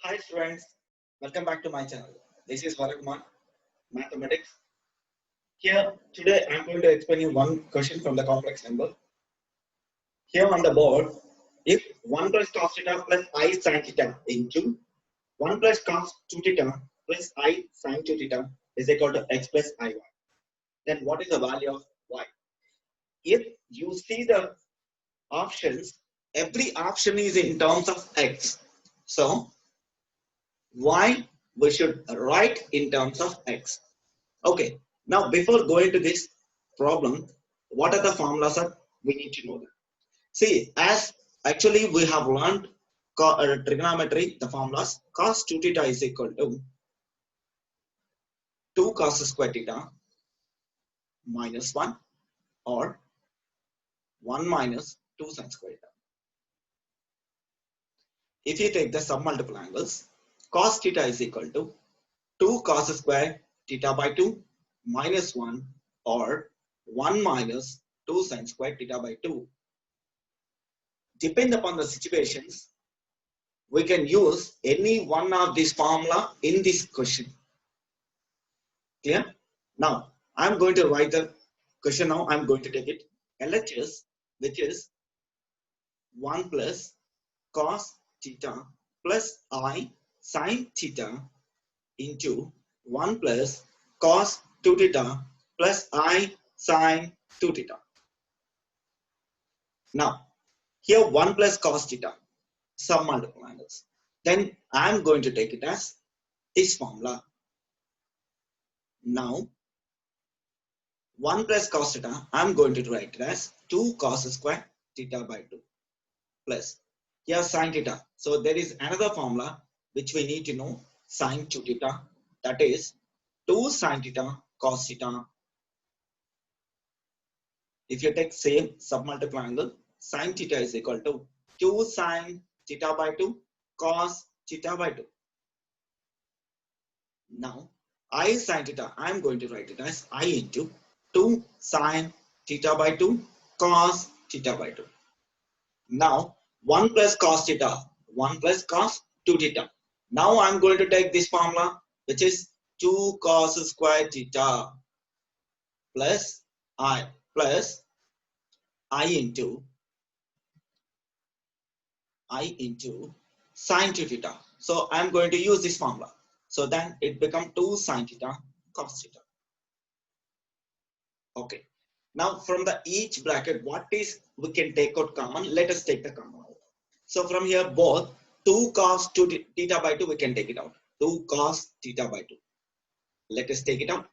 Hi friends, welcome back to my channel. This is Varakumar, Mathematics. Here today I am going to explain you one question from the complex number. Here on the board, if 1 plus cos theta plus I sin theta into 1 plus cos 2 theta plus I sin 2 theta is equal to x plus iy, then what is the value of y? If you see the options, every option is in terms of x. So y we should write in terms of x. Okay, now before going to this problem, what are the formulas that we need to know that? See, as actually we have learned trigonometry, the formulas cos 2 theta is equal to 2 cos square theta minus 1 or 1 minus 2 sin square theta. If you take the submultiple angles, cos theta is equal to 2 cos square theta by 2 minus 1 or 1 minus 2 sin square theta by 2. Depend upon the situations, we can use any one of these formula in this question. Clear? Now, I'm going to write the question now. I'm going to take it. LHS, which is 1 plus cos theta plus I sin theta into 1 plus cos 2 theta plus I sin 2 theta. Now, here 1 plus cos theta, submultiple angles. Then I'm going to take it as this formula. Now, 1 plus cos theta, I'm going to write it as 2 cos square theta by 2 plus here sin theta. So there is another formula which we need to know, sin 2 theta, that is 2 sin theta cos theta. If you take same submultiple angle, sin theta is equal to 2 sin theta by 2 cos theta by 2. Now, I sin theta, I am going to write it as I into 2 sin theta by 2 cos theta by 2. Now, 1 plus cos theta, 1 plus cos 2 theta. Now, I am going to take this formula, which is 2 cos square theta plus I into sin 2 theta. So, I am going to use this formula. So, then it becomes 2 sin theta cos theta. Okay. Now from the each bracket, what is we can take out common? Let us take the common out. So from here both 2 cos 2 theta by 2 we can take it out. 2 cos theta by 2. Let us take it out.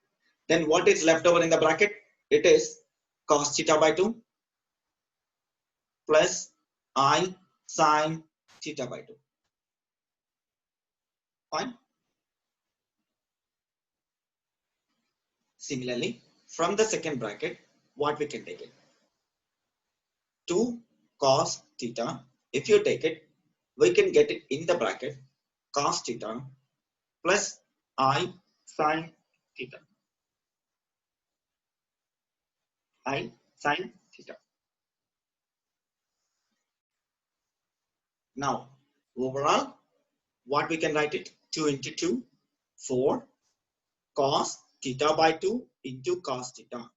Then what is left over in the bracket? It is cos theta by 2 plus I sin theta by 2. Fine. Similarly, from the second bracket, what we can take it? 2 cos theta. If you take it, we can get it in the bracket cos theta plus I sin theta. I sin theta. Now, overall, what we can write it? 2 into 2, 4 cos theta by 2 into cos theta.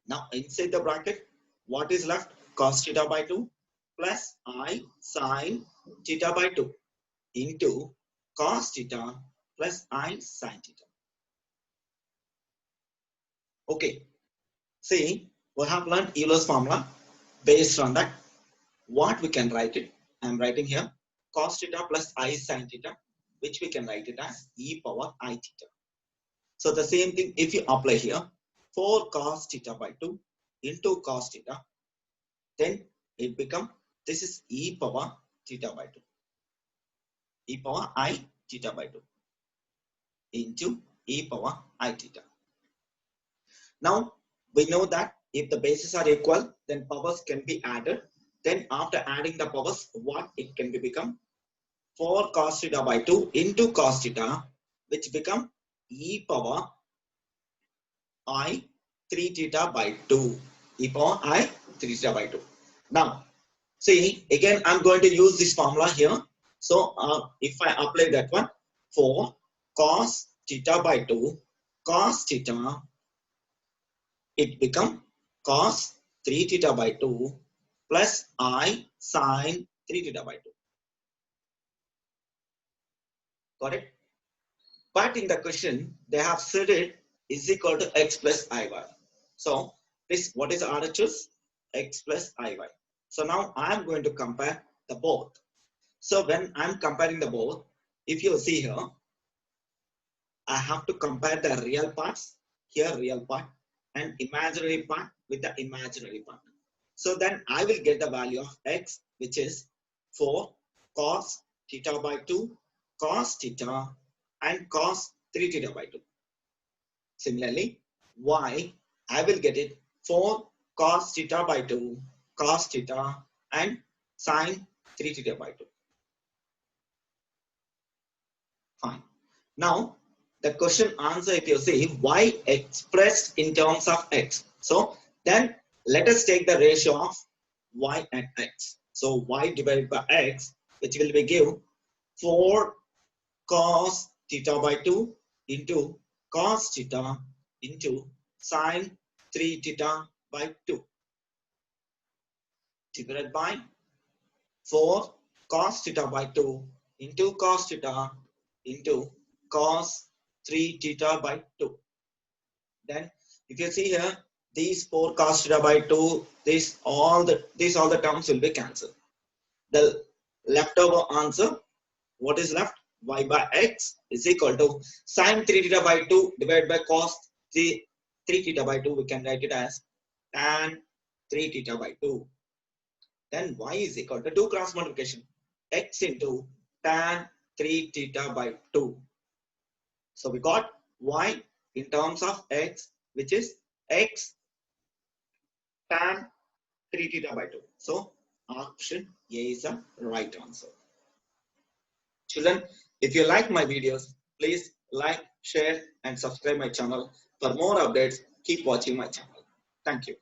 Now, inside the bracket, what is left? Cos theta by 2 plus I sin theta by 2 into cos theta plus I sin theta. Okay. See, we have learned Euler's formula. Based on that, what we can write it? I am writing here cos theta plus I sin theta, which we can write it as e power I theta. So the same thing if you apply here, 4 cos theta by 2 into cos theta, then it become, this is e power theta by 2. E power I theta by 2 into e power I theta. Now, we know that if the bases are equal, then powers can be added. Then after adding the powers, what it can be become? 4 cos theta by 2 into cos theta, which become e power I 3 theta by 2. E power I 3 theta by 2. Now, see, again, I'm going to use this formula here. So if I apply that one, for cos theta by 2, cos theta, it become cos 3 theta by 2 plus I sin 3 theta by 2. Got it? But in the question, they have said it is equal to x plus iy. So this, what is RHS? X plus iy. So now I am going to compare the both. So when I'm comparing the both, if you see here, I have to compare the real parts, here real part, and imaginary part with the imaginary part. So then I will get the value of x, which is 4 cos theta by 2, cos theta, and cos 3 theta by 2. Similarly, y, I will get it 4 cos theta by 2, cos theta, and sin 3 theta by 2. Fine. Now, the question answer, if you see, y expressed in terms of x. So, then let us take the ratio of y and x. So, y divided by x, which will be give 4 cos theta by 2 into cos theta into sin 3 theta by 2 divided by 4 cos theta by 2 into cos theta into cos 3 theta by 2. Then if you see here, these 4 cos theta by 2, these all the terms will be cancelled. The leftover answer, what is left? Y by x is equal to sin 3 theta by 2 divided by cos 3 theta by 2. We can write it as tan 3 theta by 2. Then y is equal to 2 cross multiplication, x into tan 3 theta by 2. So we got y in terms of x, which is x tan 3 theta by 2. So option A is the right answer. Children, if you like my videos, please like, share, and subscribe my channel. For more updates, keep watching my channel. Thank you.